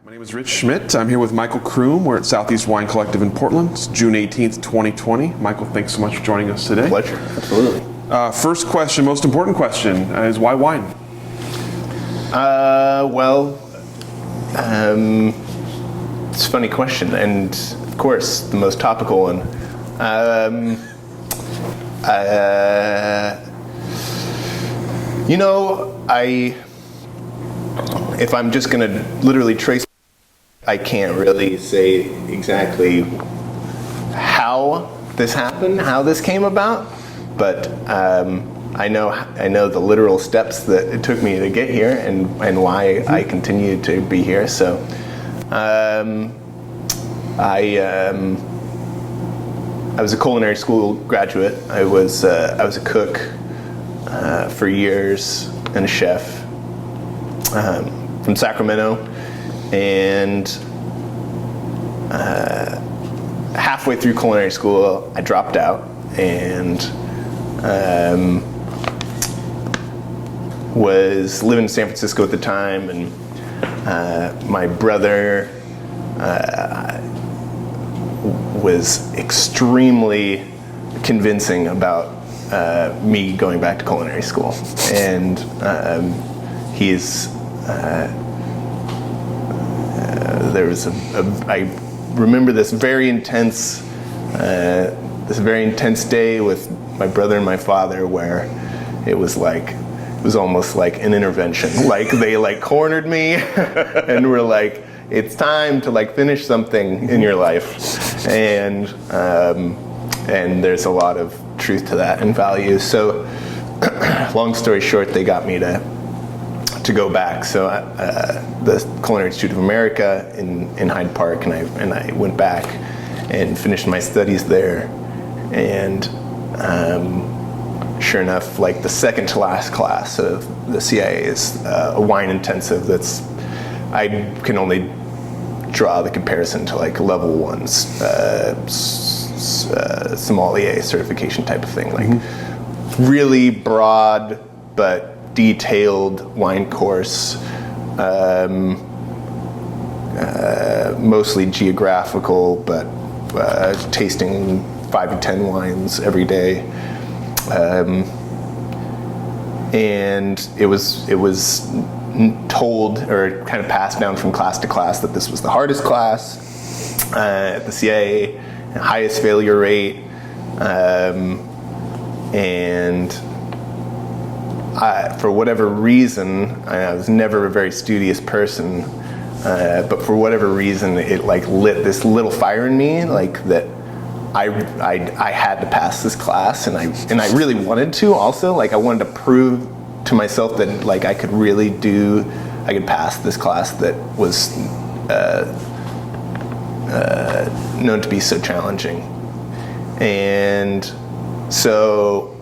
My name is Rich Schmidt. I'm here with Michael Croom. We're at Southeast Wine Collective in Portland. It's June 18th, 2020. Michael, thanks so much for joining us today. Pleasure, absolutely. First question, most important question, is why wine? It's a funny question, and of course, the most topical one. If I'm just going to literally trace, I can't really say exactly how this happened, how this came about, but I know the literal steps that it took me to get here and why I continue to be here. So I was a culinary school graduate. I was a cook for years and a chef from Sacramento, and halfway through culinary school I dropped out and was living in San Francisco at the time, and my brother was extremely convincing about me going back to culinary school, and I remember this very intense day with my brother and my father where it was almost like an intervention. Like they cornered me and were like, it's time to finish something in your life. And there's a lot of truth to that and value. So long story short, they got me to go back. So the Culinary Institute of America in Hyde Park, and I went back and finished my studies there. And sure enough, the second to last class of the CIA is a wine intensive. I can only draw the comparison to level one's sommelier certification type of thing. Really broad but detailed wine course, mostly geographical, but tasting 5 to 10 wines every day. And it was told, or kind of passed down from class to class, that this was the hardest class at the CIA, highest failure rate, and for whatever reason, I was never a very studious person, but for whatever reason, it lit this little fire in me, that I had to pass this class, and I really wanted to also. I wanted to prove to myself that I could pass this class that was known to be so challenging. And so,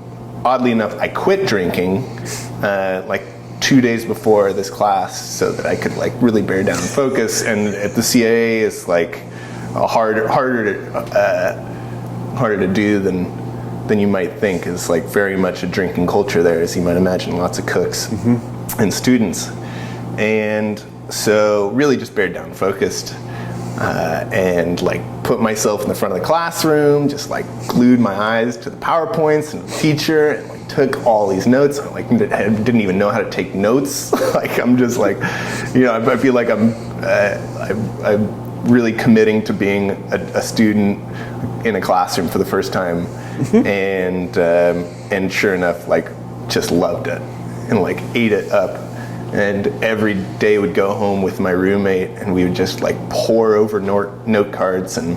oddly enough, I quit drinking 2 days before this class so that I could really bear down and focus. And at the CIA, it's harder to do than you might think. It's very much a drinking culture there, as you might imagine, lots of cooks and students. And so really just bared down, focused, and put myself in the front of the classroom, just glued my eyes to the PowerPoints and the teacher, and took all these notes. I didn't even know how to take notes. I'm just I feel like I'm really committing to being a student in a classroom for the first time, and sure enough, just loved it and ate it up. And every day would go home with my roommate, and we would just pour over note cards and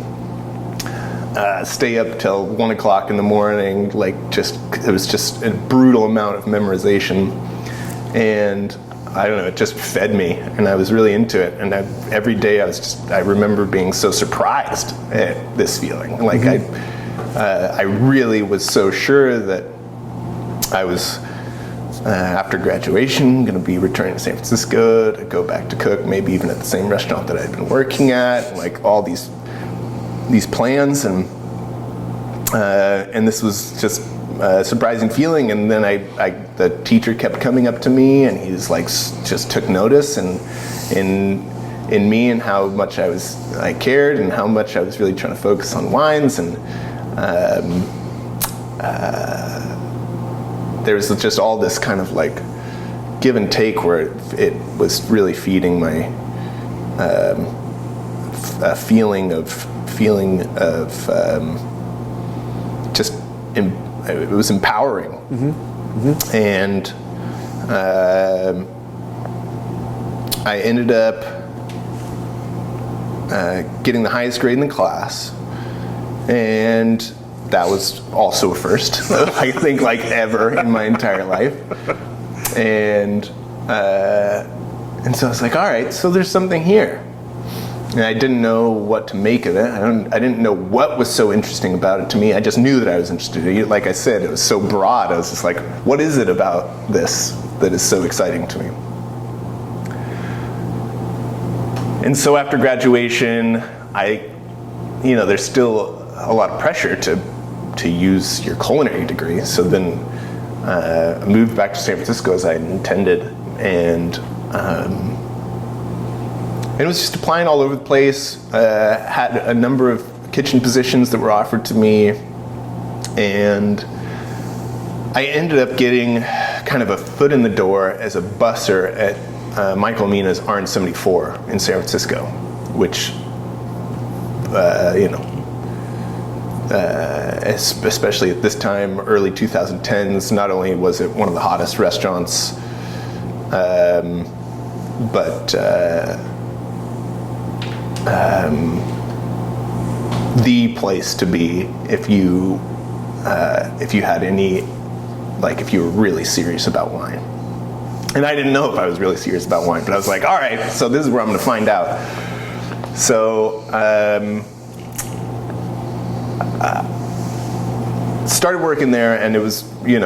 stay up till 1 o'clock in the morning. It was just a brutal amount of memorization, and I don't know, it just fed me, and I was really into it. And every day I remember being so surprised at this feeling. I really was so sure that I was, after graduation, going to be returning to San Francisco to go back to cook, maybe even at the same restaurant that I'd been working at, all these plans, and this was just a surprising feeling. And then the teacher kept coming up to me, and he's just took notice, and in me and how much I cared and how much I was really trying to focus on wines. And there was just all this kind of like give and take where it was really feeding my feeling of just it was empowering. And I ended up getting the highest grade in the class, and that was also a first, I think, like ever in my entire life. And so I was like, all right, so there's something here. And I didn't know what to make of it. I didn't know what was so interesting about it to me. I just knew that I was interested in it. Like I said, it was so broad. I was just like, what is it about this that is so exciting to me? And so after graduation, there's still a lot of pressure to use your culinary degree. So then I moved back to San Francisco as I intended, and it was just applying all over the place. Had a number of kitchen positions that were offered to me, and I ended up getting kind of a foot in the door as a busser at Michael Mina's Orange 74 in San Francisco, which, especially at this time, early 2010s, not only was it one of the hottest restaurants, but the place to be if you had any, like, if you were really serious about wine. And I didn't know if I was really serious about wine, but I was like, all right, so this is where I'm going to find out. So started working there, and it was, it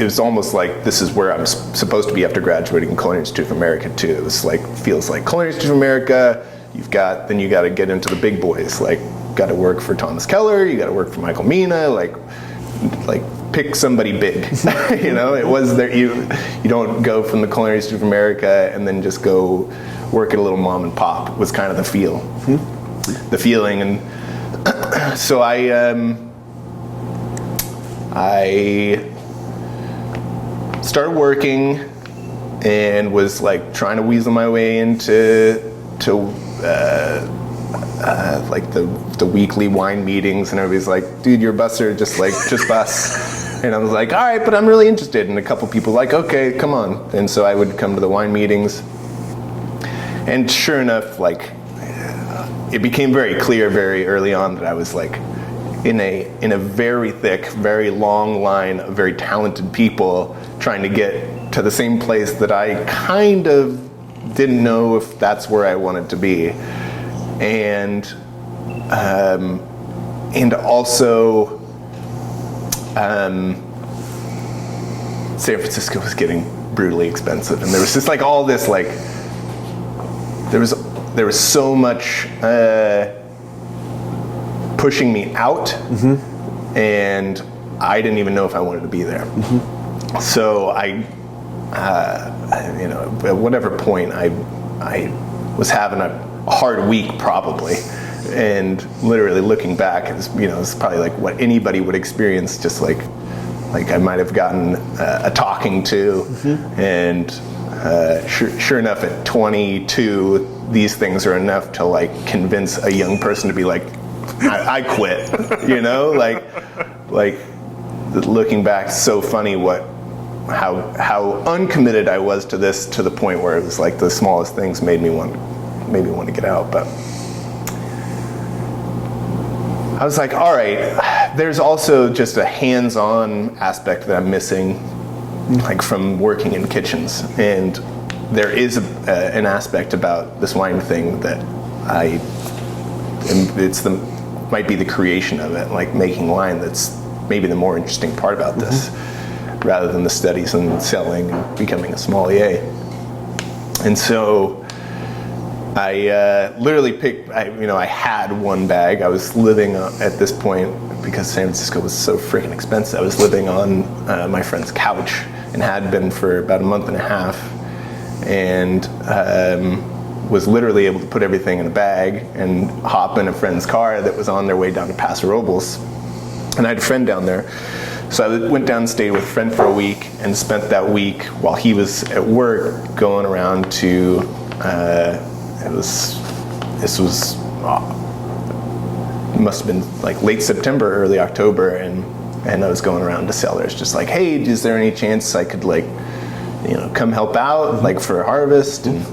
was almost like this is where I'm supposed to be after graduating in Culinary Institute of America too. It was like, feels like Culinary Institute of America. Then you got to get into the big boys. Like, got to work for Thomas Keller. You got to work for Michael Mina. Like pick somebody big. It was there. You don't go from the Culinary Institute of America and then just go work at a little mom and pop. It was kind of the feeling. And so I started working and was like trying to weasel my way into like the weekly wine meetings, and everybody's like, dude, you're a busser, just bus. And I was like, all right, but I'm really interested. And a couple people like, okay, come on. And so I would come to the wine meetings, and sure enough, like, it became very clear very early on that I was like in a very thick, very long line of very talented people trying to get to the same place that I kind of didn't know if that's where I wanted to be. And also San Francisco was getting brutally expensive, and there was just like all this, like, there was so much pushing me out, and I didn't even know if I wanted to be there. So at whatever point I was having a hard week probably, and literally looking back, it's probably like what anybody would experience, just like I might have gotten a talking to, and sure enough, at 22, these things are enough to like convince a young person to be like, I quit, like looking back, so funny how uncommitted I was to this, to the point where it was like the smallest things made me want to get out. But I was like, all right, there's also just a hands-on aspect that I'm missing, like from working in kitchens. And there is an aspect about this wine thing that might be the creation of it, like making wine, that's maybe the more interesting part about this, rather than the studies and selling and becoming a sommelier. And so I literally picked, I had one bag. I was living at this point, because San Francisco was so freaking expensive, I was living on my friend's couch, and had been for about a month and a half. And was literally able to put everything in a bag and hop in a friend's car that was on their way down to Paso Robles. And I had a friend down there. So I went down and stayed with a friend for a week and spent that week while he was at work going around to, it must have been like late September, early October, and I was going around to sellers just like, hey, is there any chance I could like, come help out like for harvest? And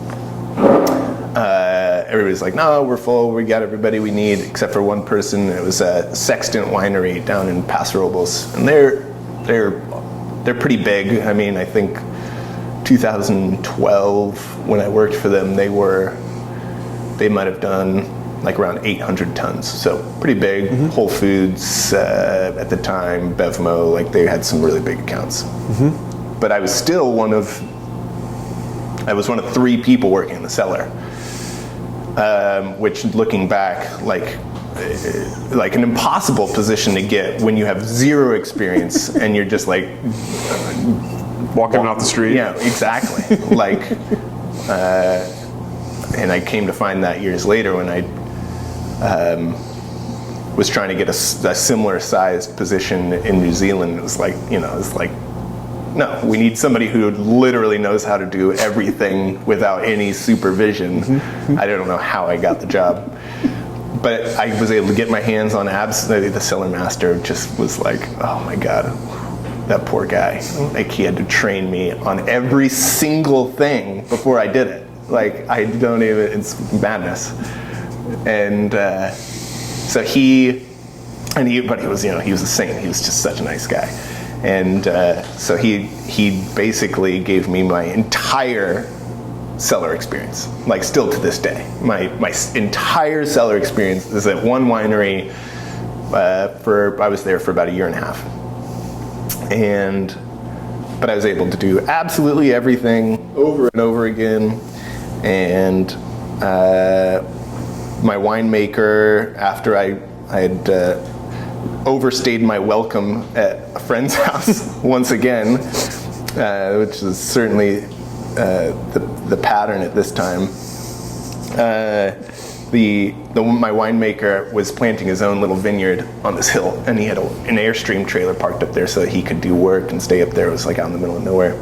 everybody's like, no, we're full. We got everybody we need except for one person. It was a Sextant Winery down in Paso Robles, and they're pretty big. I mean, I think 2012 when I worked for them, they might have done like around 800 tons. So pretty big. Whole Foods at the time, Bevmo, like they had some really big accounts. But I was still one of 3 people working in the cellar. Which, looking back, like an impossible position to get when you have 0 experience and you're just like walking out the street. Yeah, exactly. And I came to find that years later when I was trying to get a similar sized position in New Zealand. It was like, no, we need somebody who literally knows how to do everything without any supervision. I don't know how I got the job, but I was able to get my hands on absolutely. The cellar master just was like, oh my God, that poor guy. Like he had to train me on every single thing before I did it. Like I don't even, it's madness. And so but he was, he was a saint. He was just such a nice guy. And so he basically gave me my entire cellar experience, like still to this day. My entire cellar experience is at one winery. I was there for about 1.5 years. But I was able to do absolutely everything over and over again. And my winemaker, after I had overstayed my welcome at a friend's house once again, which is certainly the pattern at this time. My winemaker was planting his own little vineyard on this hill, and he had an Airstream trailer parked up there so that he could do work and stay up there. It was like out in the middle of nowhere.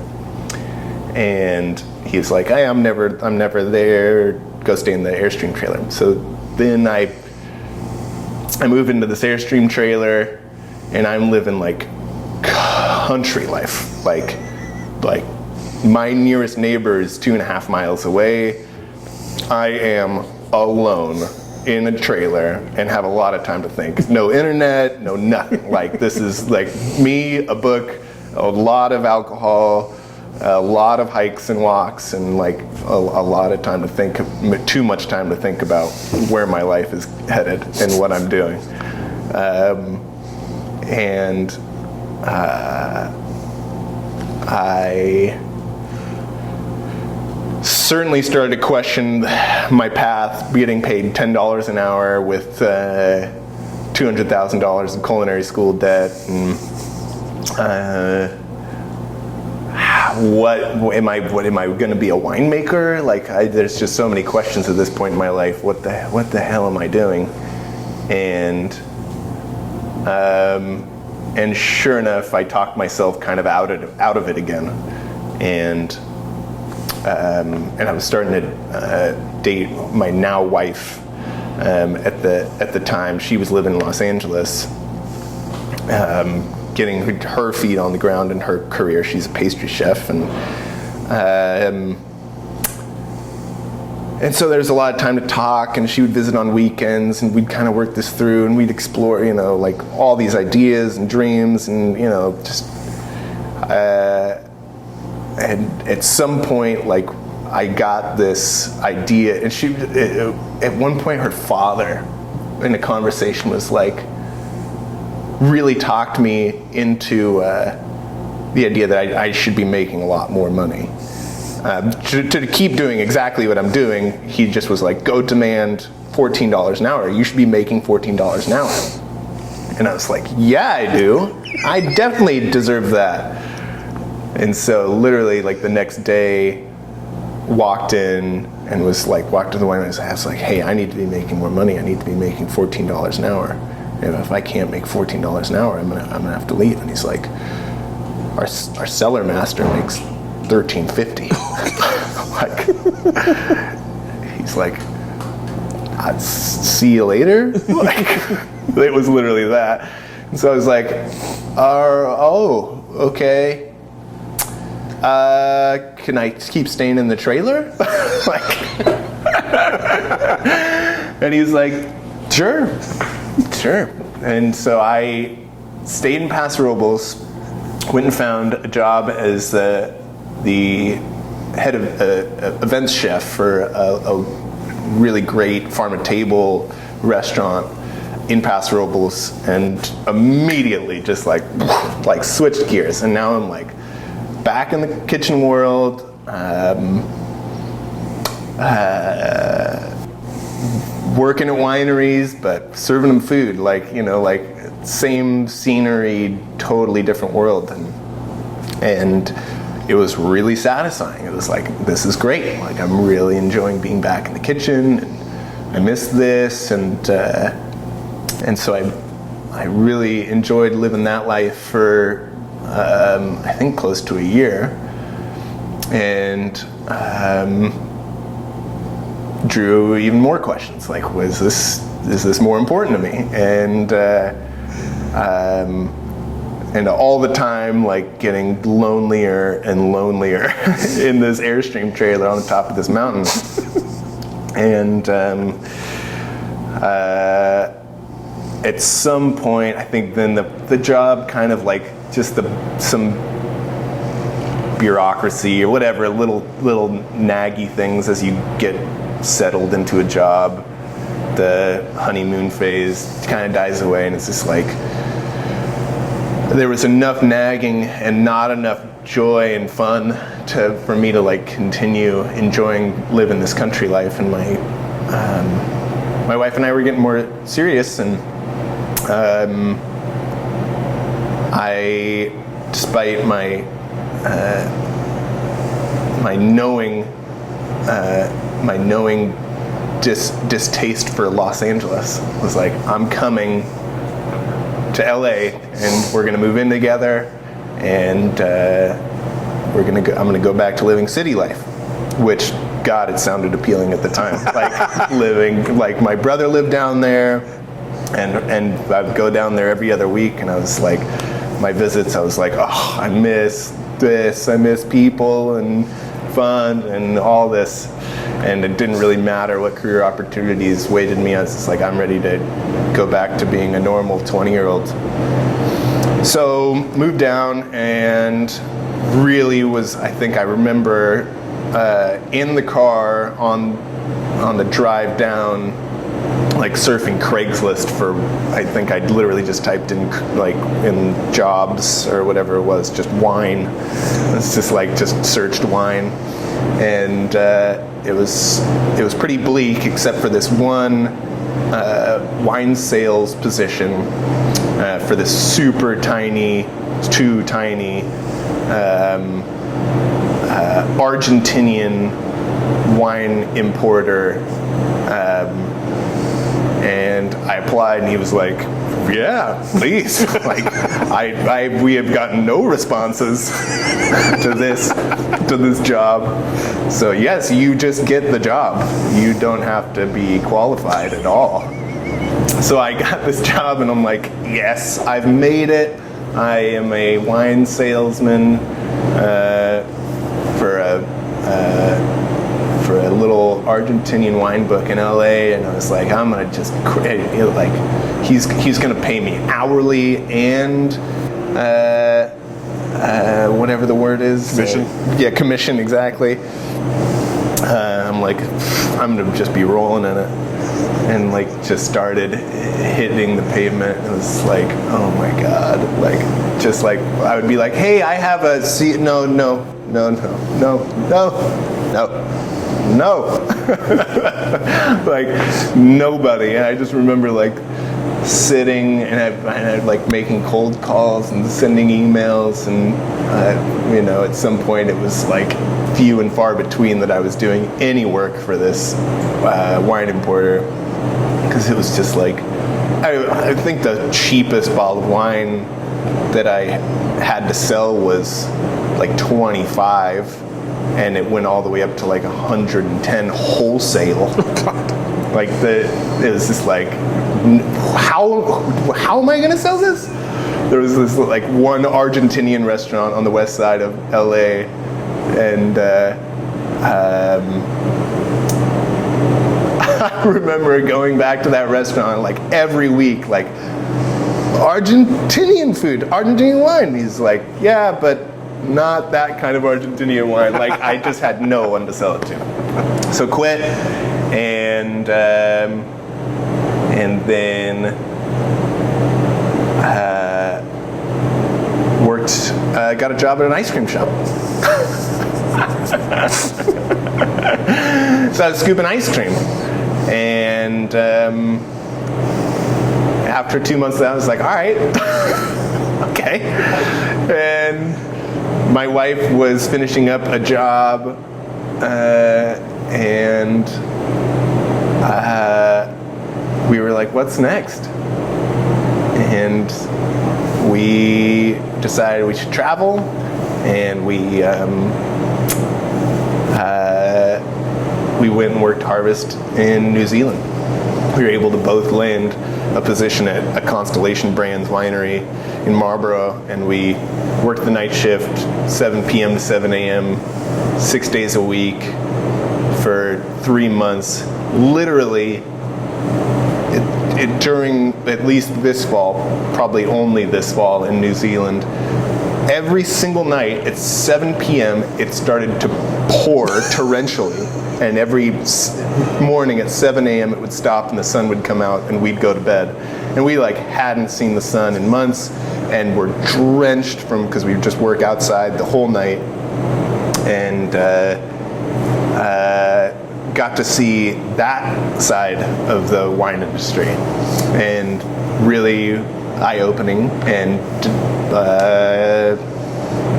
And he was like, hey, I'm never there. Go stay in the Airstream trailer. So then I moved into this Airstream trailer, and I'm living like country life. Like my nearest neighbor is 2.5 miles away. I am alone in a trailer and have a lot of time to think. No internet, no nothing. Like this is like me, a book, a lot of alcohol, a lot of hikes and walks, and like a lot of time to think, too much time to think about where my life is headed and what I'm doing. I certainly started to question my path, getting paid $10 an hour with $200,000 in culinary school debt, and what am I going to be, a winemaker? Like there's just so many questions at this point in my life. What the hell am I doing? And sure enough, I talked myself kind of out of it again, and I was starting to date my now wife. At the time, she was living in Los Angeles, getting her feet on the ground in her career. She's a pastry chef, and so there's a lot of time to talk, and she would visit on weekends, and we'd kind of work this through, and we'd explore, like all these ideas and dreams, and just. And at some point, like I got this idea, and at one point, her father, in a conversation, was like, really talked me into the idea that I should be making a lot more money. To keep doing exactly what I'm doing, he just was like, go demand $14 an hour. You should be making $14 an hour. And I was like, yeah, I do. I definitely deserve that. And so literally like the next day walked in and walked to the winery and I was like, hey, I need to be making more money. I need to be making $14 an hour. And if I can't make $14 an hour, I'm gonna have to leave. And he's like, our cellar master makes $13.50. He's like, I'd see you later. It was literally that. And so I was like, oh, okay. Can I keep staying in the trailer? And he was like, sure. And so I stayed in Paso Robles, went and found a job as the head of events chef for a really great farm-to-table restaurant in Paso Robles, and immediately just like switched gears. And now I'm like back in the kitchen world, working at wineries, but serving them food, like same scenery, totally different world. And it was really satisfying. It was like, this is great. Like, I'm really enjoying being back in the kitchen, and I miss this. And so I really enjoyed living that life for, I think, close to a year. And drew even more questions, like, is this more important to me? And all the time, like, getting lonelier and lonelier in this Airstream trailer on the top of this mountain. And at some point, I think then the job kind of like just some bureaucracy or whatever, little naggy things as you get settled into a job. The honeymoon phase kind of dies away, and it's just like there was enough nagging and not enough joy and fun for me to like continue enjoying living this country life. And my wife and I were getting more serious, and I, despite my knowing distaste for Los Angeles, was like, I'm coming to LA, and we're gonna move in together, and I'm gonna go back to living city life, which, God, it sounded appealing at the time. Like living, like my brother lived down there, and I'd go down there every other week, and I was like, my visits, I was like, oh, I miss this, I miss people and fun and all this. And it didn't really matter what career opportunities waited me. I was just like, I'm ready to go back to being a normal 20-year-old. So moved down, and really was, I think I remember in the car on the drive down, like surfing Craigslist for, I think I'd literally just typed in jobs or whatever it was, just wine. It's just like, just searched wine. And it was pretty bleak, except for this one wine sales position for this super tiny, too tiny Argentinian wine importer. And I applied, and he was like, yeah, please. Like, we have gotten no responses to this job. So yes, you just get the job. You don't have to be qualified at all. So I got this job, and I'm like, yes, I've made it. I am a wine salesman for a little Argentinian wine book in LA, and I was like, I'm gonna just like, he's gonna pay me hourly and whatever the word is, commission. Yeah, commission, exactly. I'm like, I'm gonna just be rolling in it, and like just started hitting the pavement. It was like, oh my God, like just like I would be like, hey, I have a seat. No. Like nobody. And I just remember like sitting and I'd like making cold calls and sending emails, and at some point it was like few and far between that I was doing any work for this wine importer, because it was just like, I think the cheapest bottle of wine that I had to sell was like 25, and it went all the way up to like 110 wholesale. Like it was just like, how am I gonna sell this? There was this like one Argentinian restaurant on the west side of LA, and I remember going back to that restaurant like every week, like, Argentinian food, Argentinian wine. He's like, yeah, but not that kind of Argentinian wine. Like, I just had no one to sell it to. So quit, and then got a job at an ice cream shop. So I was scooping ice cream, and after 2 months, I was like, all right, okay. And my wife was finishing up a job, and we were like, what's next? And we decided we should travel, and we went and worked harvest in New Zealand. We were able to both land a position at a Constellation Brands winery in Marlborough, and we worked the night shift, 7 p.m. to 7 a.m., 6 days a week for 3 months. Literally, during at least this fall, probably only this fall in New Zealand, every single night at 7 p.m. it started to pour torrentially, and every morning at 7 a.m. it would stop and the sun would come out and we'd go to bed. And we like hadn't seen the sun in months, and were drenched because we just work outside the whole night, and got to see that side of the wine industry, and really eye-opening, and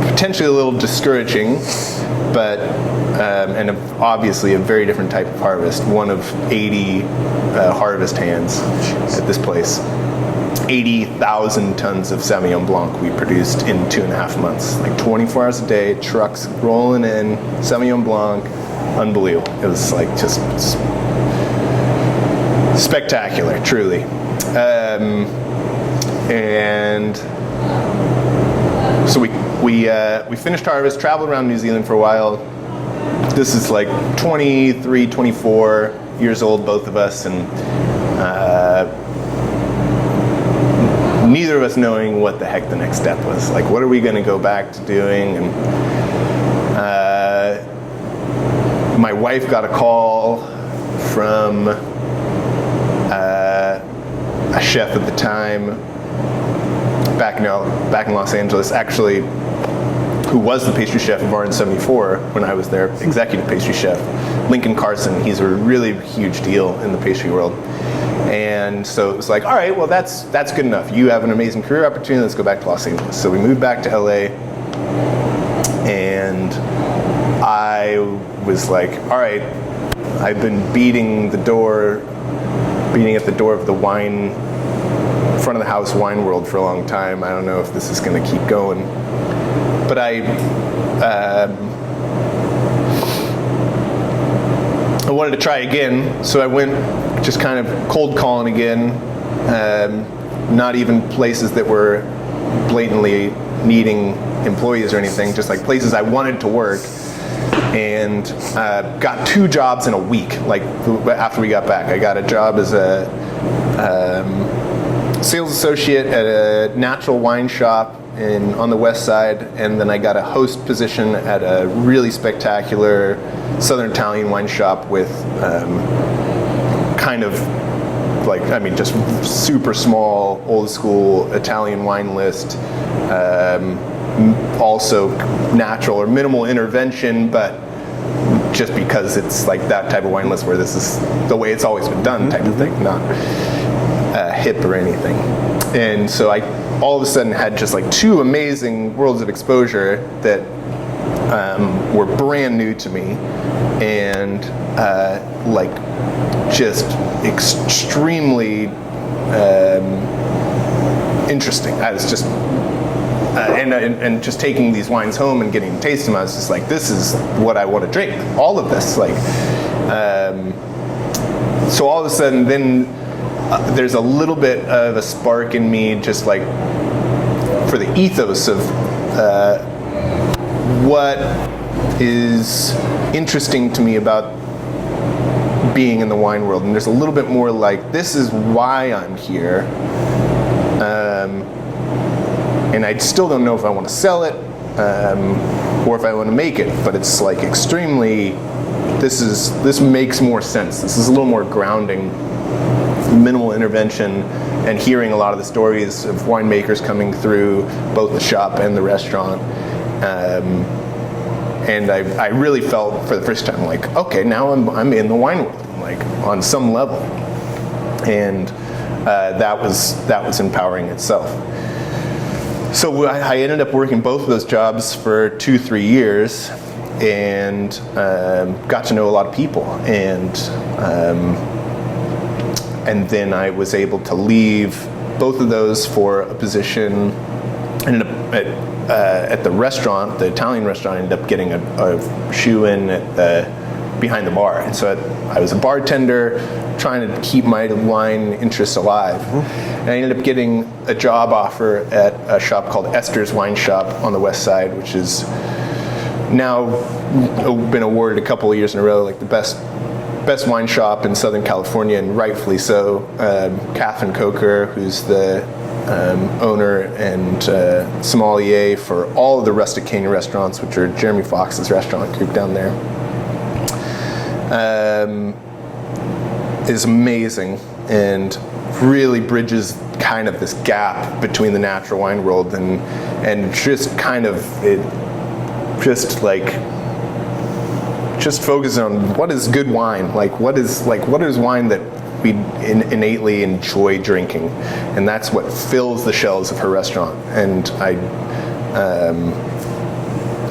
potentially a little discouraging, but and obviously a very different type of harvest. One of 80 harvest hands at this place. 80,000 tons of Sauvignon Blanc we produced in 2.5 months. Like 24 hours a day, trucks rolling in, Sauvignon Blanc, unbelievable. It was like just spectacular, truly. And so we finished harvest, traveled around New Zealand for a while. This is like 23, 24 years old, both of us, and neither of us knowing what the heck the next step was. Like, what are we going to go back to doing? And my wife got a call from a chef at the time back in Los Angeles, actually, who was the pastry chef of RN74 when I was there, executive pastry chef, Lincoln Carson. He's a really huge deal in the pastry world. And so it was like, all right, well, that's good enough. You have an amazing career opportunity. Let's go back to Los Angeles. So we moved back to LA, and I was like, all right, I've been beating at the door of the wine, front of the house wine world for a long time. I don't know if this is going to keep going. But I wanted to try again, so I went just kind of cold calling again, not even places that were blatantly needing employees or anything, just like places I wanted to work, and got 2 jobs in a week. Like after we got back, I got a job as a sales associate at a natural wine shop on the west side, and then I got a host position at a really spectacular Southern Italian wine shop with kind of like, I mean, just super small, old school Italian wine list. Also natural or minimal intervention, but just because it's like that type of wine list where this is the way it's always been done type of thing. hip or anything. And so I all of a sudden had just like two amazing worlds of exposure that were brand new to me, and like just extremely interesting. I was just and just taking these wines home and getting to taste them, I was just like, this is what I want to drink. All of this, like, so all of a sudden, then there's a little bit of a spark in me, just like for the ethos of what is interesting to me about being in the wine world. And there's a little bit more like, this is why I'm here. And I still don't know if I want to sell it or if I want to make it, but it's like extremely, this makes more sense. This is a little more grounding, minimal intervention, and hearing a lot of the stories of winemakers coming through both the shop and the restaurant. And I really felt for the first time like, okay, now I'm in the wine world, like on some level. And that was empowering itself. So I ended up working both of those jobs for 2-3 years, and got to know a lot of people, and then I was able to leave both of those for a position. Ended up at the restaurant, the Italian restaurant. I ended up getting a shoe-in behind the bar, and so I was a bartender trying to keep my wine interest alive. And I ended up getting a job offer at a shop called Esther's Wine Shop on the west side, which is now been awarded a couple of years in a row like the best wine shop in Southern California, and rightfully so. Catherine Coker, who's the owner and sommelier for all of the Rustic Canyon restaurants, which are Jeremy Fox's restaurant group down there, is amazing and really bridges kind of this gap between the natural wine world and just kind of just focus on what is good wine, what is wine that we innately enjoy drinking, and that's what fills the shelves of her restaurant. And I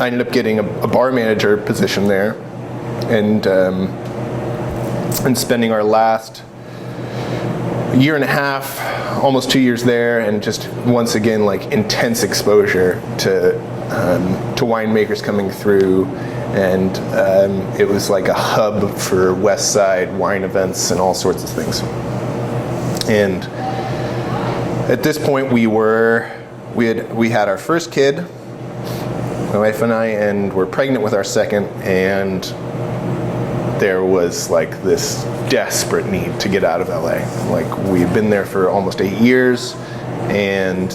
ended up getting a bar manager position there, and spending our last year and a half, almost 2 years there, and just once again like intense exposure to winemakers coming through, and it was like a hub for West Side wine events and all sorts of things. And at this point, we had our first kid, my wife and I, and we're pregnant with our second, and there was like this desperate need to get out of LA. Like, we've been there for almost 8 years, and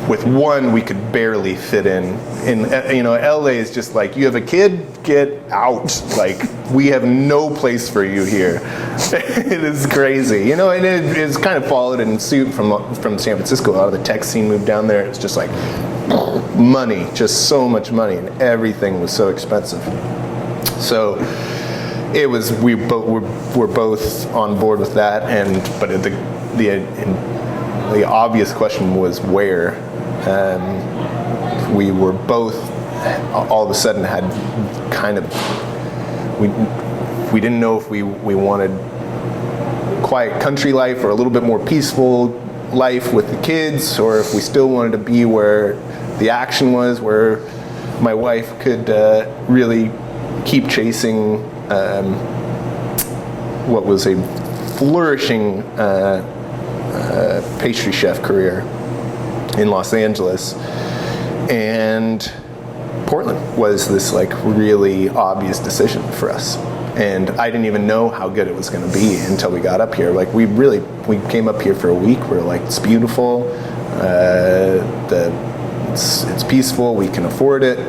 with one we could barely fit in. LA is just like, you have a kid, get out. Like, we have no place for you here. It is crazy, and it's kind of followed in suit from San Francisco. A lot of the tech scene moved down there. It's just like money, just so much money, and everything was so expensive. So it was, we're both on board with that, but the obvious question was where. We were both all of a sudden had kind of, we didn't know if we wanted quiet country life or a little bit more peaceful life with the kids, or if we still wanted to be where the action was, where my wife could really keep chasing what was a flourishing pastry chef career in Los Angeles. And Portland was this like really obvious decision for us. And I didn't even know how good it was going to be until we got up here. Like, we came up here for a week. We're like, it's beautiful. It's peaceful. We can afford it.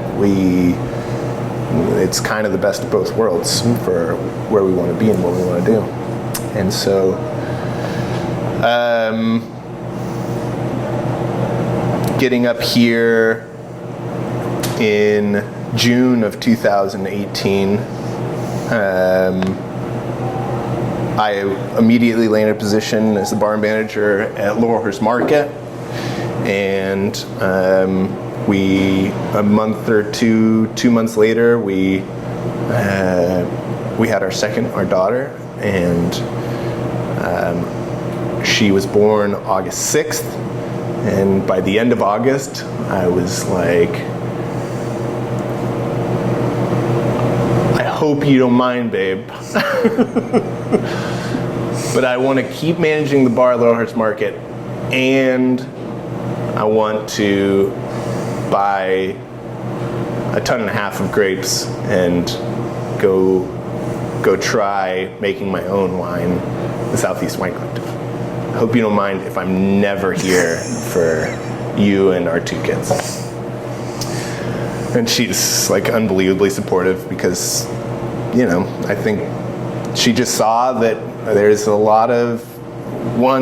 It's kind of the best of both worlds for where we want to be and what we want to do. And so, getting up here in June of 2018, I immediately landed a position as the bar manager at Laurelhurst Market, and a month or two months later, we had our daughter, and she was born August 6th, and by the end of August, I was like, I hope you don't mind, babe. But I want to keep managing the bar at Laurelhurst Market, and I want to buy a ton and a half of grapes and go try making my own wine, the Southeast Wine Collective. I hope you don't mind if I'm never here for you and our 2 kids. And she's like unbelievably supportive because, I think she just saw that there's a lot of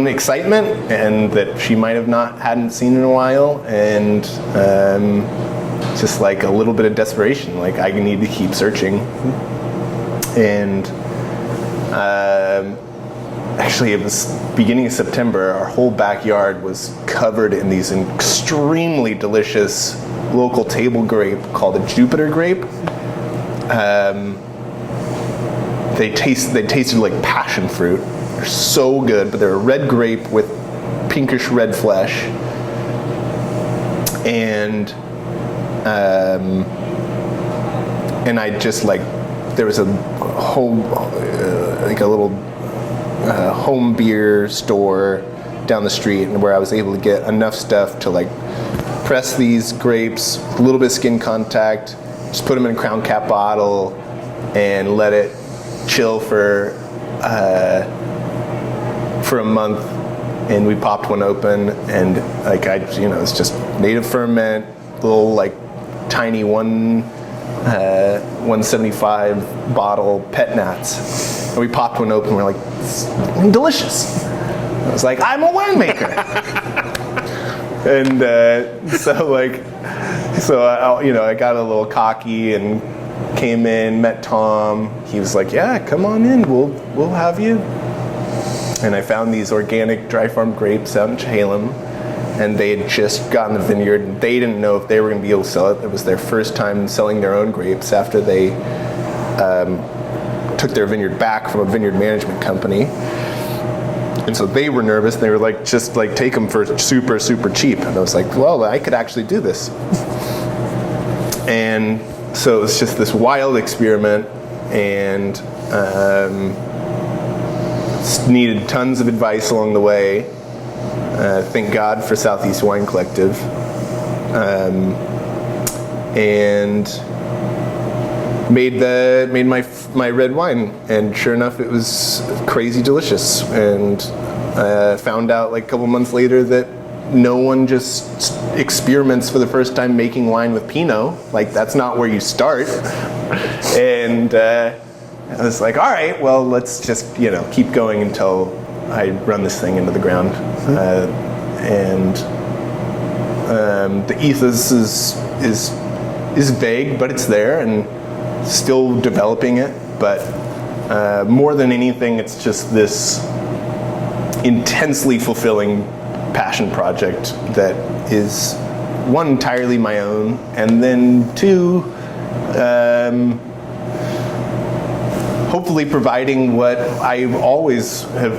excitement, and that she might have hadn't seen in a while, and just like a little bit of desperation, like I need to keep searching. And actually, it was beginning of September. Our whole backyard was covered in these extremely delicious local table grape called a Jupiter grape. They tasted like passion fruit. They're so good, but they're a red grape with pinkish red flesh. And I just there was a home, like a little home beer store down the street, and where I was able to get enough stuff to press these grapes with a little bit of skin contact, just put them in a crown cap bottle, and let it chill for a month. And we popped one open, and it's just native ferment, little tiny 175 bottle pet nats. And we popped one open, and we're like, it's delicious. I was like, I'm a winemaker. And I got a little cocky and came in, met Tom. He was like, yeah, come on in, we'll have you. And I found these organic dry farm grapes out in Chehalem, and they had just gotten the vineyard. They didn't know if they were going to be able to sell it. It was their first time selling their own grapes after they took their vineyard back from a vineyard management company. And so they were nervous. They were like, just take them for super, super cheap. And I was like, well, I could actually do this. And so it was just this wild experiment, and needed tons of advice along the way. Thank God for Southeast Wine Collective. And made my red wine, and sure enough, it was crazy delicious. And found out a couple months later that no one just experiments for the first time making wine with Pinot. That's not where you start. And I was like, all right, well, let's just keep going until I run this thing into the ground. The ethos is vague, but it's there, and still developing it. But more than anything, it's just this intensely fulfilling passion project that is, one, entirely my own, and then two, hopefully providing what I always have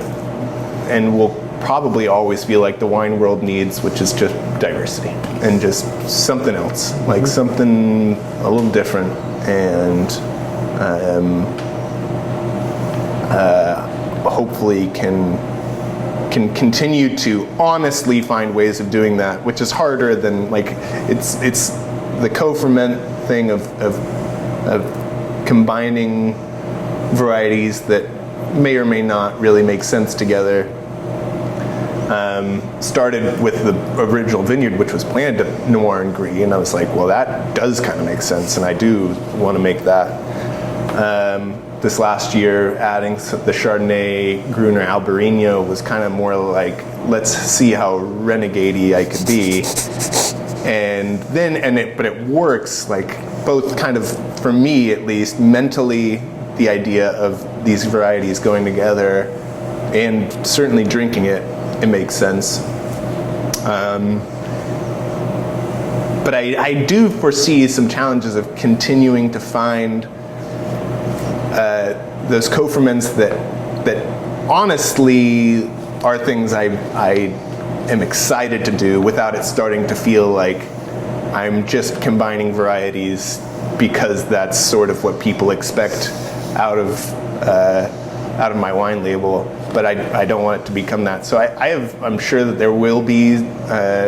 and will probably always feel like the wine world needs, which is just diversity and just something else, something a little different, and hopefully can continue to honestly find ways of doing that, which is harder than it's the co-ferment thing of combining varieties that may or may not really make sense together. Started with the original vineyard, which was planted to Noir and Gris, and I was like, well, that does kind of make sense, and I do want to make that. This last year, adding the Chardonnay, Gruner, Albarino was kind of more like, let's see how renegade-y I could be. But it works, both kind of, for me at least, mentally, the idea of these varieties going together, and certainly drinking it, it makes sense. But I do foresee some challenges of continuing to find those co-ferments that honestly are things I am excited to do without it starting to feel like I'm just combining varieties because that's sort of what people expect out of my wine label. But I don't want it to become that. So I'm sure that there will be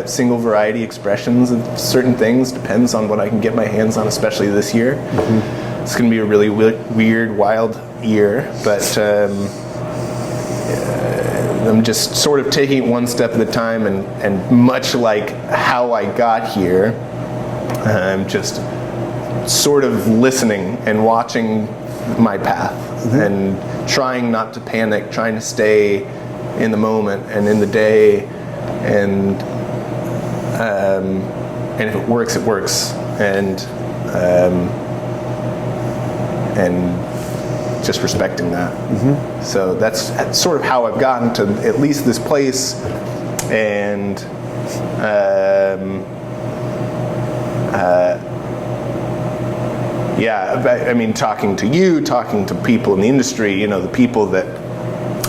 single variety expressions of certain things. Depends on what I can get my hands on, especially this year. Mm-hmm. It's going to be a really weird, wild year. But I'm just sort of taking it one step at a time. And much like how I got here, I'm just sort of listening and watching my path. Mm-hmm. And trying not to panic, trying to stay in the moment and in the day, and if it works, it works, and just respecting that. Mm-hmm. So that's sort of how I've gotten to at least this place, and yeah, I mean, talking to you, talking to people in the industry, you know, the people that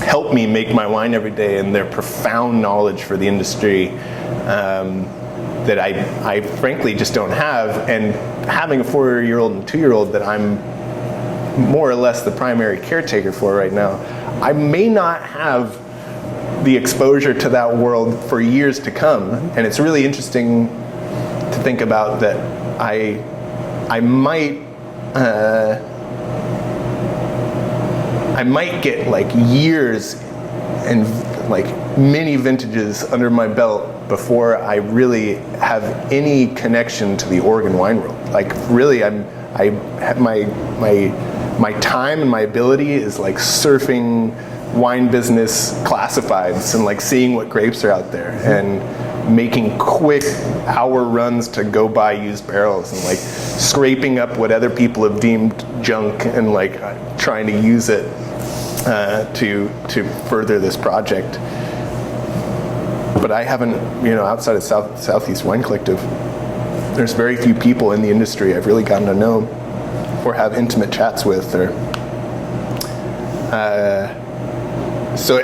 help me make my wine every day, and their profound knowledge for the industry that I frankly just don't have. And having a 4-year-old and 2-year-old that I'm more or less the primary caretaker for right now, I may not have the exposure to that world for years to come. And it's really interesting to think about that I might get like years and like many vintages under my belt before I really have any connection to the Oregon wine world. Like really, I have my time and my ability is like surfing wine business classifieds and like seeing what grapes are out there and making quick hour runs to go buy used barrels and like scraping up what other people have deemed junk and like trying to use it to further this project. But I haven't, you know, outside of Southeast Wine Collective, there's very few people in the industry I've really gotten to know or have intimate chats with. Or so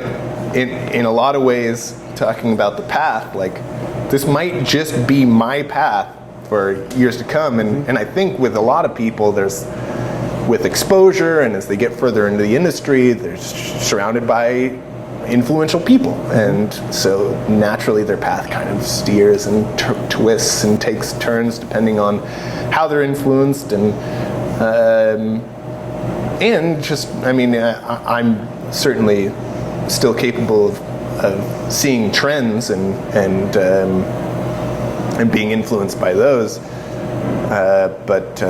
in a lot of ways, talking about the path, like this might just be my path for years to come. And I think with a lot of people, there's, with exposure and as they get further into the industry, they're surrounded by influential people. And so naturally their path kind of steers and twists and takes turns depending on how they're influenced. And just, I mean, I'm certainly still capable of seeing trends and being influenced by those, but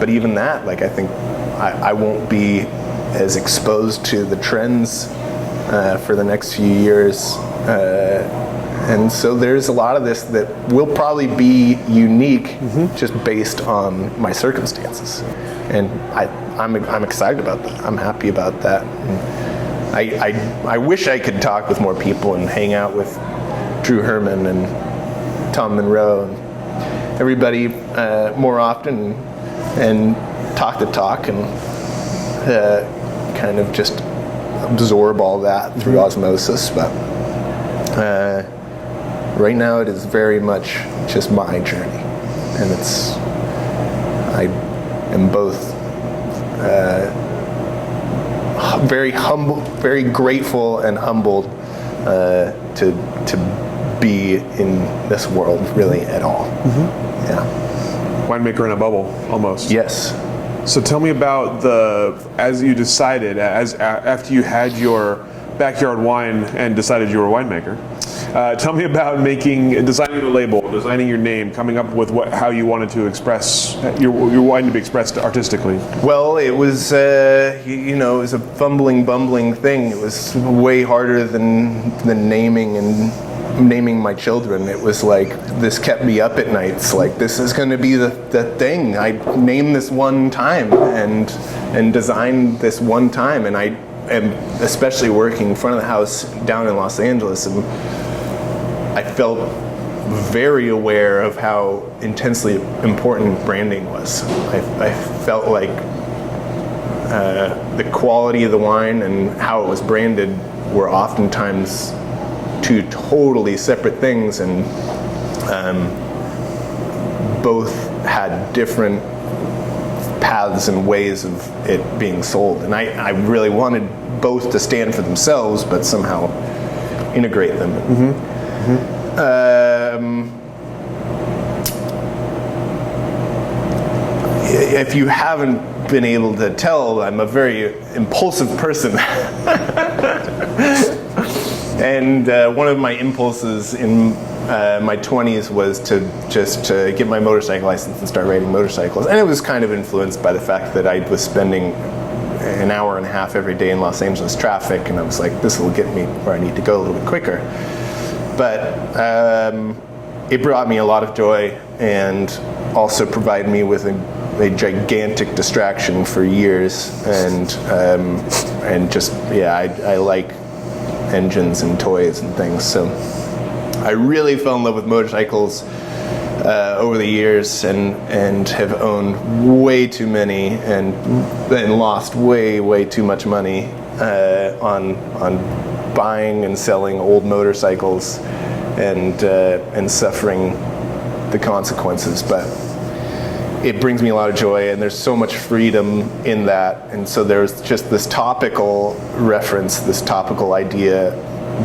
even that, like, I think I won't be as exposed to the trends for the next few years, and so there's a lot of this that will probably be unique, just based on my circumstances, and I'm excited about that. I'm happy about that. And I wish I could talk with more people and hang out with Drew Herman and Tom Monroe and everybody more often and talk the talk and kind of just absorb all that through osmosis. But right now it is very much just my journey, and I am both very humble, very grateful and humbled to be in this world really at all. Yeah. Winemaker in a bubble, almost. Yes. So tell me about as you decided, after you had your backyard wine and decided you were a winemaker, tell me about designing the label, designing your name, coming up with how you wanted to express your wine to be expressed artistically. Well, it was it was a bumbling thing. It was way harder than naming my children. It was like, this kept me up at nights. Like, this is going to be the thing. I named this one time, and and designed this one time. And I am, especially working in front of the house down in Los Angeles, and I felt very aware of how intensely important branding was. I felt like the quality of the wine and how it was branded were oftentimes two totally separate things, and both had different paths and ways of it being sold. And I really wanted both to stand for themselves, but somehow integrate them. If you haven't been able to tell, I'm a very impulsive person. And one of my impulses in my 20s was to just get my motorcycle license and start riding motorcycles. And it was kind of influenced by the fact that I was spending an hour and a half every day in Los Angeles traffic, and I was like, this will get me where I need to go a little bit quicker. But it brought me a lot of joy, and also provided me with a gigantic distraction for years. And just, I like engines and toys and things. So I really fell in love with motorcycles over the years, and have owned way too many, and lost way too much money on buying and selling old motorcycles, and suffering the consequences. But it brings me a lot of joy, and there's so much freedom in that. And so there's just this topical reference, this topical idea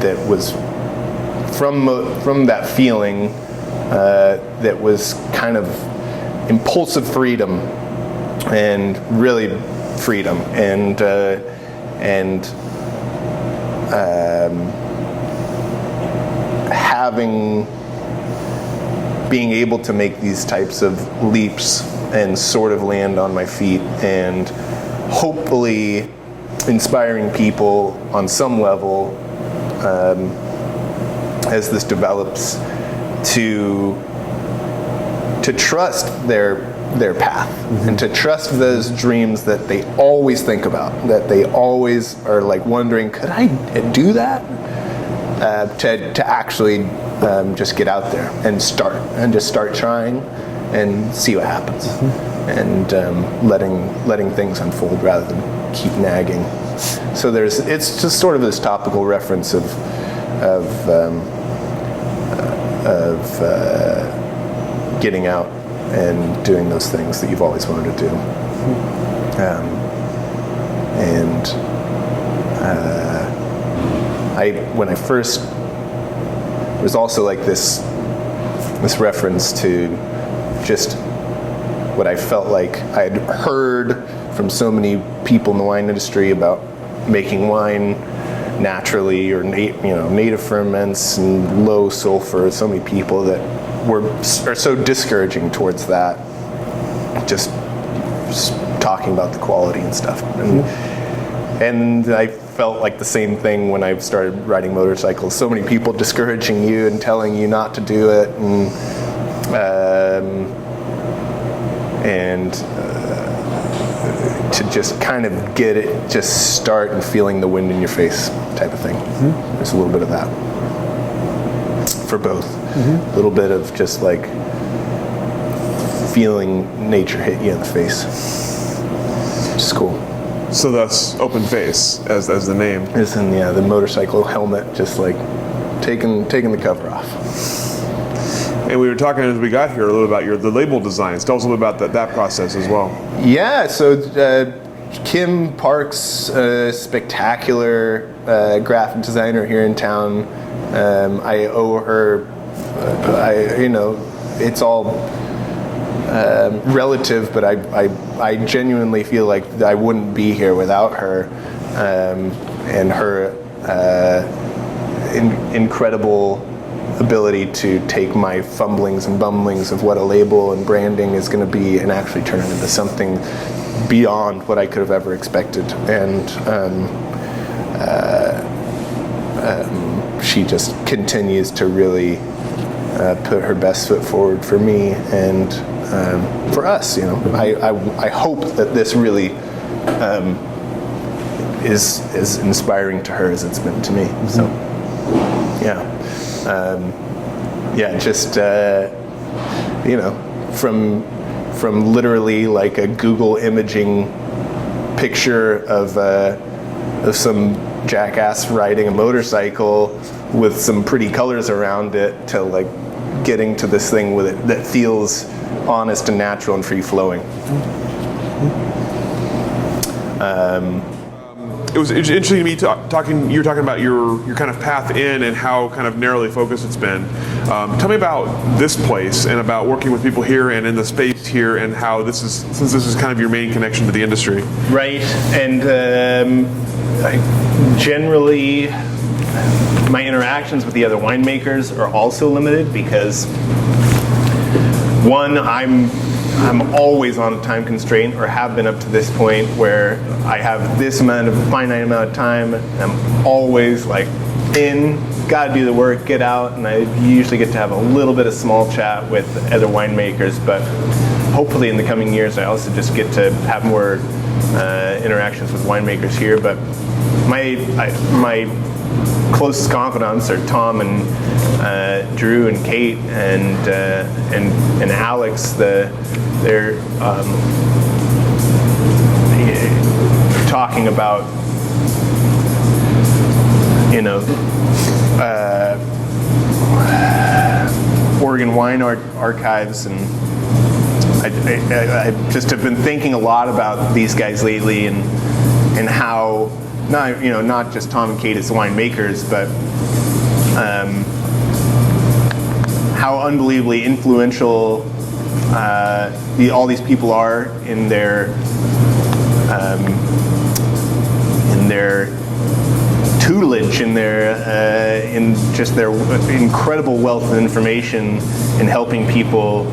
that was from that feeling that was kind of impulsive freedom, and really freedom, and being able to make these types of leaps and sort of land on my feet, and hopefully inspiring people on some level as this develops to trust their path, and to trust those dreams that they always think about, that they always are like wondering, could I do that? To actually just get out there and just start trying and see what happens, and letting things unfold rather than keep nagging. So it's just sort of this topical reference of getting out and doing those things that you've always wanted to do. When I first, was also like this reference to just what I felt like I had heard from so many people in the wine industry about making wine naturally, or native ferments and low sulfur. So many people that are so discouraging towards that, just talking about the quality and stuff. And I felt like the same thing when I started riding motorcycles. So many people discouraging you and telling you not to do it, and to just kind of get it, just start and feeling the wind in your face type of thing. There's a little bit of that for both. A little bit of just like feeling nature hit you in the face. It's cool. So thus, open face as the name. Is in the motorcycle helmet, just like taking the cover off. And we were talking as we got here a little about the label designs. Tell us a little about that process as well. Yeah, so Kim Parks, spectacular graphic designer here in town. I owe her. It's all relative, but I genuinely feel like I wouldn't be here without her, and her incredible ability to take my fumblings and bumblings of what a label and branding is going to be, and actually turn it into something beyond what I could have ever expected. And she just continues to really put her best foot forward for me and for us. I hope that this really is as inspiring to her as it's been to me. So, just from literally like a Google imaging picture of some jackass riding a motorcycle with some pretty colors around it to like getting to this thing with it that feels honest and natural and free flowing. It was interesting to me you were talking about your kind of path in and how kind of narrowly focused it's been. Tell me about this place and about working with people here and in the space here, and how since this is kind of your main connection to the industry. Right, and generally my interactions with the other winemakers are also limited because one, I'm always on a time constraint, or have been up to this point, where I have this finite amount of time. I'm always like gotta do the work, get out, and I usually get to have a little bit of small chat with other winemakers, but hopefully in the coming years I also just get to have more interactions with winemakers here. But my closest confidants are Tom and Drew and Kate and Alex. They're talking about Oregon Wine Archives, and I just have been thinking a lot about these guys lately, and how not just Tom and Kate as winemakers, but how unbelievably influential all these people are in their tutelage, in just their incredible wealth of information in helping people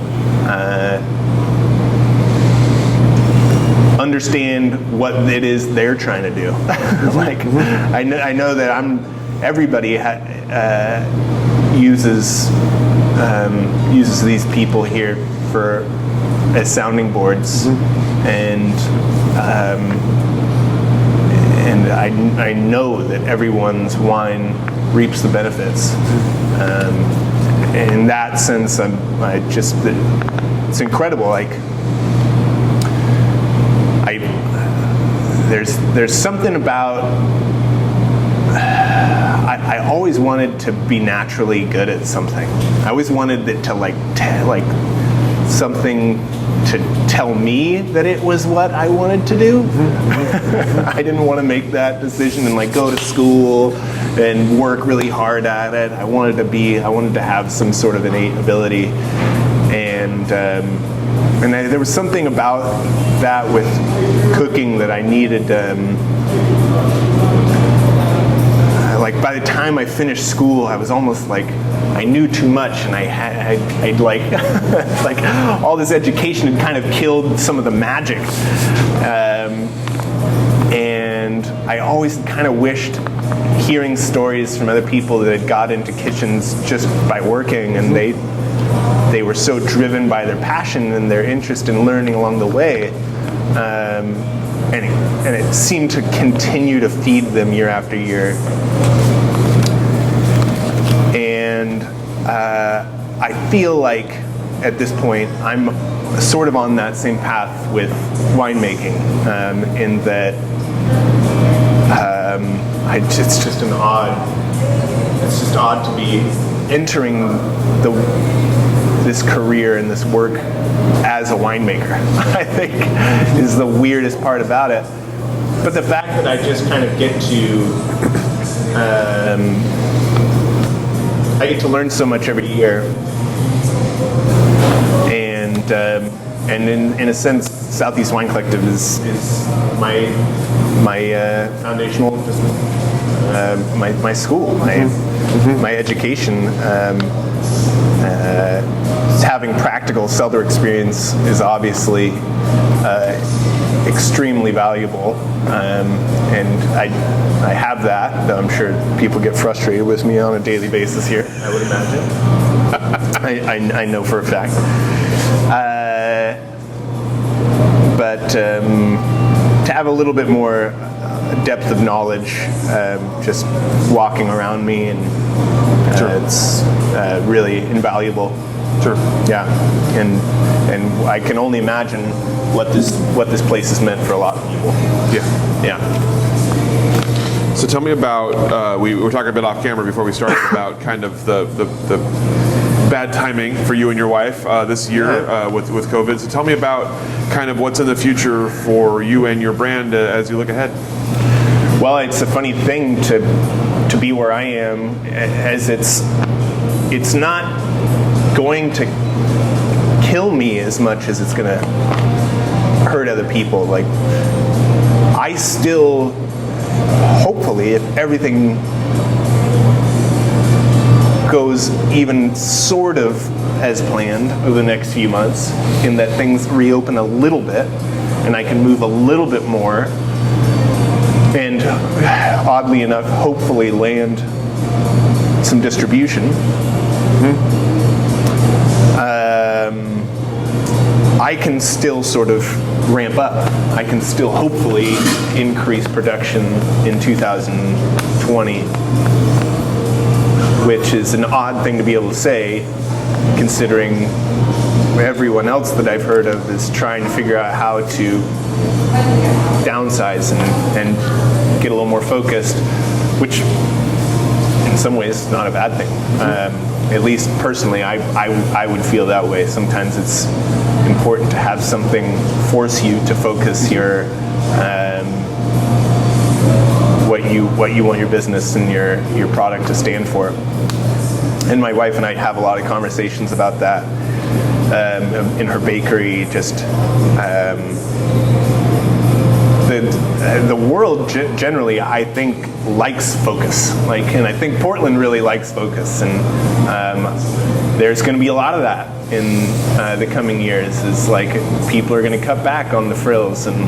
understand what it is they're trying to do. Like, I know that everybody uses these people here as sounding boards, and I know that everyone's wine reaps the benefits. In that sense, it's incredible. Like, there's something about, I always wanted to be naturally good at something. I always wanted it to something to tell me that it was what I wanted to do. I didn't want to make that decision and go to school and work really hard at it. I wanted to have some sort of innate ability, and there was something about that with cooking that I needed. By the time I finished school, I was almost like I knew too much, and I'd all this education had kind of killed some of the magic. And I always kind of wished, hearing stories from other people that had got into kitchens just by working, and they were so driven by their passion and their interest in learning along the way, and it seemed to continue to feed them year after year. And I feel like at this point I'm sort of on that same path with winemaking, in that it's just odd to be entering this career and this work as a winemaker. I think is the weirdest part about it. But the fact that I just kind of get to learn so much every year, and in a sense, Southeast Wine Collective is my foundational, my school, my education. Having practical cellar experience is obviously extremely valuable, and I have that, though I'm sure people get frustrated with me on a daily basis here, I would imagine. I know for a fact. But to have a little bit more depth of knowledge just walking around me, and it's really invaluable. Sure. Yeah, and I can only imagine what this place has meant for a lot of people. Yeah. Yeah. So tell me about, we were talking a bit off camera before we started about kind of the bad timing for you and your wife this year with COVID. So tell me about kind of what's in the future for you and your brand as you look ahead. Well, it's a funny thing to be where I am, as it's not going to kill me as much as it's going to hurt other people. Like, I still, hopefully, if everything goes even sort of as planned over the next few months, in that things reopen a little bit and I can move a little bit more, and oddly enough, hopefully land some distribution. I can still sort of ramp up. I can still hopefully increase production in 2020, which is an odd thing to be able to say, considering everyone else that I've heard of is trying to figure out how to downsize and get a little more focused, which in some ways is not a bad thing. At least personally, I would feel that way. Sometimes it's important to have something force you to focus your what you want your business and your product to stand for. And my wife and I have a lot of conversations about that in her bakery. Just the world generally, I think, likes focus. And I think Portland really likes focus, and there's going to be a lot of that in the coming years. Is like people are going to cut back on the frills and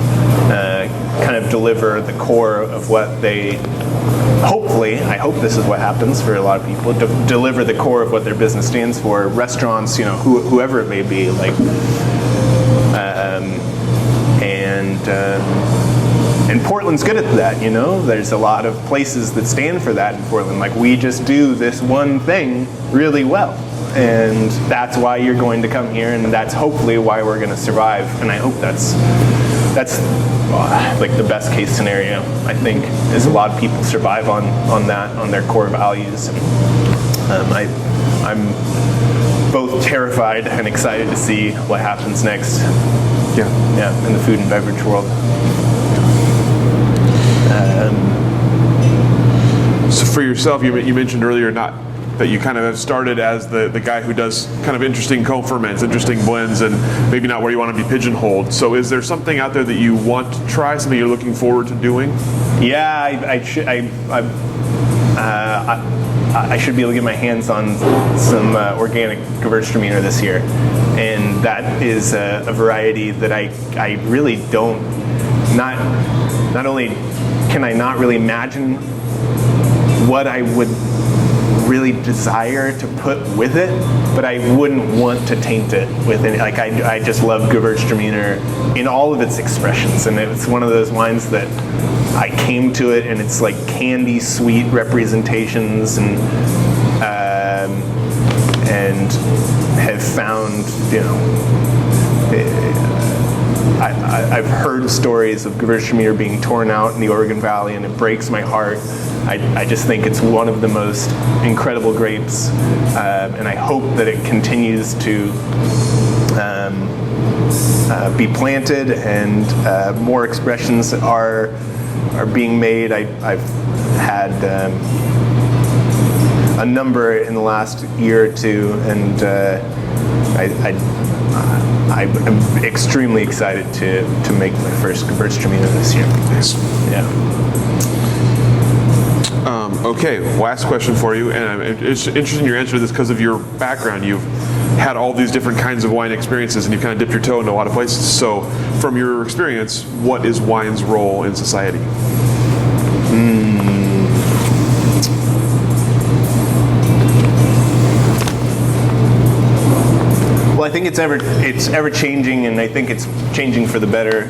kind of deliver the core of what they. Hopefully, I hope this is what happens for a lot of people. Deliver the core of what their business stands for. Restaurants, whoever it may be, and Portland's good at that. There's a lot of places that stand for that in Portland. Like, we just do this one thing really well, and that's why you're going to come here, and that's hopefully why we're going to survive. And I hope that's like the best case scenario. I think is a lot of people survive on that, on their core values. I'm both terrified and excited to see what happens next. Yeah, in the food and beverage world. So for yourself, you mentioned earlier that you kind of have started as the guy who does kind of interesting co-ferments, interesting blends, and maybe not where you want to be pigeonholed. So is there something out there that you want to try, something you're looking forward to doing? Yeah, I should be able to get my hands on some organic Gewürztraminer this year, and that is a variety that I really don't. Not only can I not really imagine what I would really desire to put with it, but I wouldn't want to taint it with it. Like, I just love Gewürztraminer in all of its expressions, and it's one of those wines that I came to it, and it's like candy sweet representations, and have found, I've heard stories of Gewürztraminer being torn out in the Oregon Valley, and it breaks my heart. I just think it's one of the most incredible grapes, and I hope that it continues to be planted, and more expressions are being made. I've had a number in the last year or two, and I'm extremely excited to make my first Gewürztraminer this year. Nice. Yeah. Okay, last question for you, and it's interesting your answer to this because of your background. You've had all these different kinds of wine experiences, and you've kind of dipped your toe into a lot of places. So, from your experience, what is wine's role in society? Well, I think it's ever changing, and I think it's changing for the better.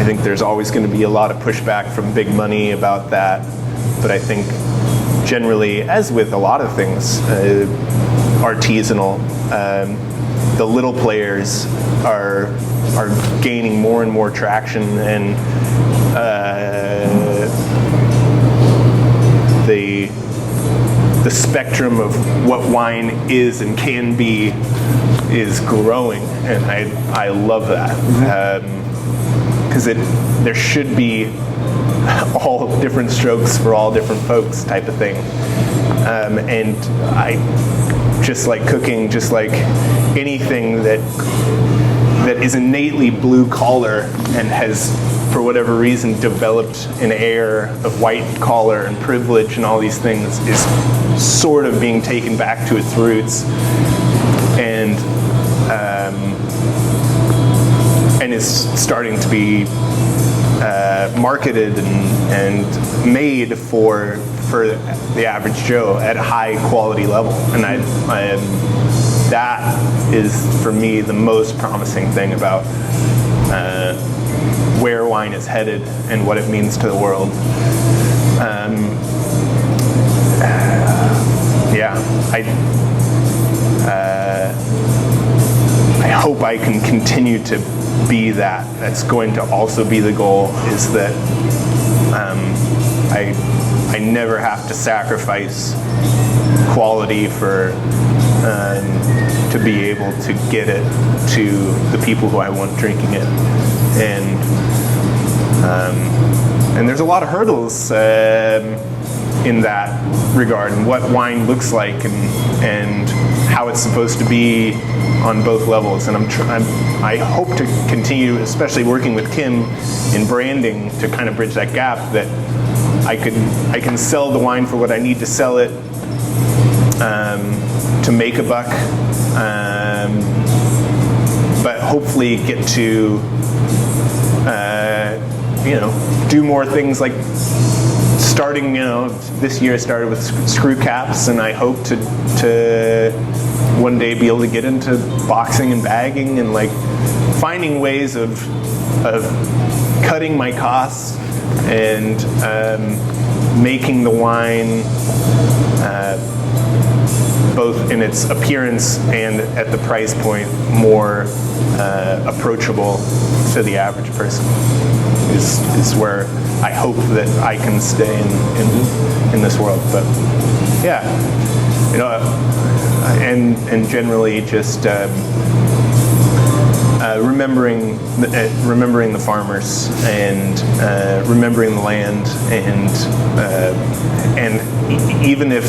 I think there's always going to be a lot of pushback from big money about that. But I think generally, as with a lot of things, artisanal, the little players are gaining more and more traction, and the spectrum of what wine is and can be is growing, and I love that. Because there should be all different strokes for all different folks type of thing. And I just like cooking, just like anything that is innately blue collar and has, for whatever reason, developed an air of white collar and privilege and all these things, is sort of being taken back to its roots, and is starting to be marketed and made for the average Joe at a high quality level. And that is, for me, the most promising thing about where wine is headed and what it means to the world. I hope I can continue to be that. That's going to also be the goal, is that I never have to sacrifice quality to be able to get it to the people who I want drinking it. And there's a lot of hurdles in that regard, and what wine looks like and how it's supposed to be on both levels. And I hope to continue, especially working with Kim in branding, to kind of bridge that gap, that I can sell the wine for what I need to sell it, to make a buck, but hopefully get to do more things, like starting, this year I started with screw caps, and I hope to one day be able to get into boxing and bagging, and like finding ways of cutting my costs and making the wine both in its appearance and at the price point more approachable to the average person, is where I hope that I can stay in this world. But yeah, and generally just remembering the farmers, and remembering the land, and even if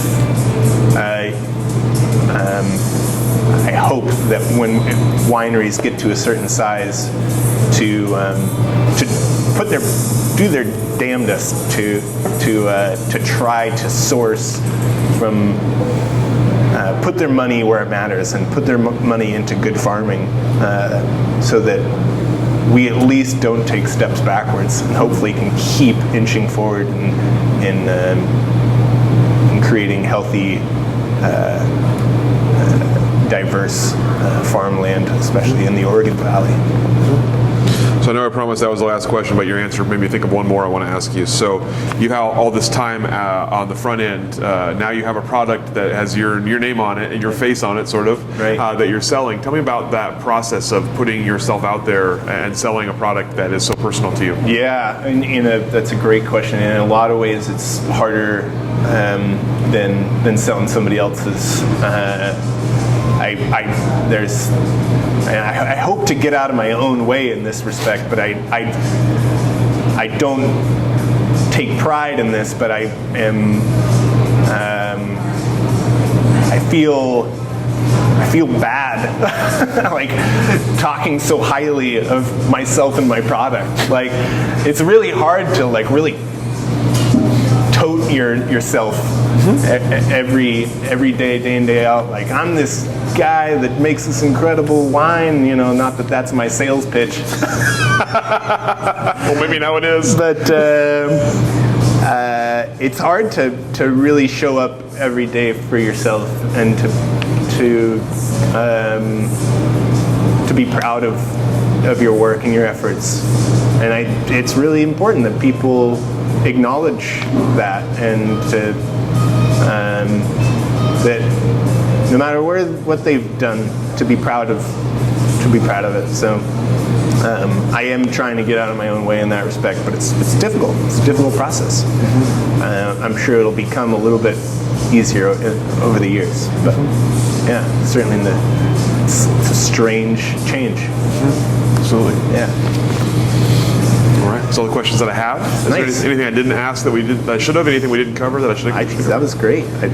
I hope that when wineries get to a certain size, to do their damnedest to try to source from, put their money where it matters, and put their money into good farming, so that we at least don't take steps backwards, and hopefully can keep inching forward in creating healthy, diverse farmland, especially in the Oregon Valley. So I know I promised that was the last question, but your answer made me think of one more I want to ask you. So you have all this time on the front end. Now you have a product that has your name on it and your face on it, sort of, right, that you're selling. Tell me about that process of putting yourself out there and selling a product that is so personal to you. Yeah, that's a great question. In a lot of ways, it's harder than selling somebody else's. I hope to get out of my own way in this respect, but I don't take pride in this, but I feel bad, like talking so highly of myself and my product. Like, it's really hard to really tote yourself every day in, day out. Like, I'm this guy that makes this incredible wine, not that that's my sales pitch. Well, maybe now it is. But it's hard to really show up every day for yourself, and to be proud of of your work and your efforts. And it's really important that people acknowledge that, and that no matter what they've done, to be proud of it. So I am trying to get out of my own way in that respect, but it's difficult. It's a difficult process. I'm sure it'll become a little bit easier over the years, but yeah, certainly it's a strange change. Absolutely. Yeah. All right. That's all the questions that I have. Is there anything I didn't ask that I should have? Anything we didn't cover that I should have? That was great. I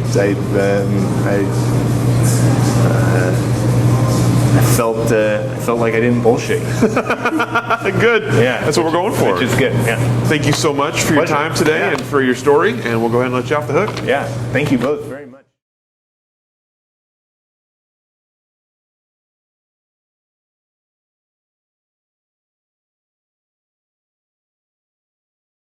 felt like I didn't bullshit. Good. Yeah. That's what we're going for. Which is good. Yeah. Thank you so much for your time today and for your story. And we'll go ahead and let you off the hook. Yeah. Thank you both very much.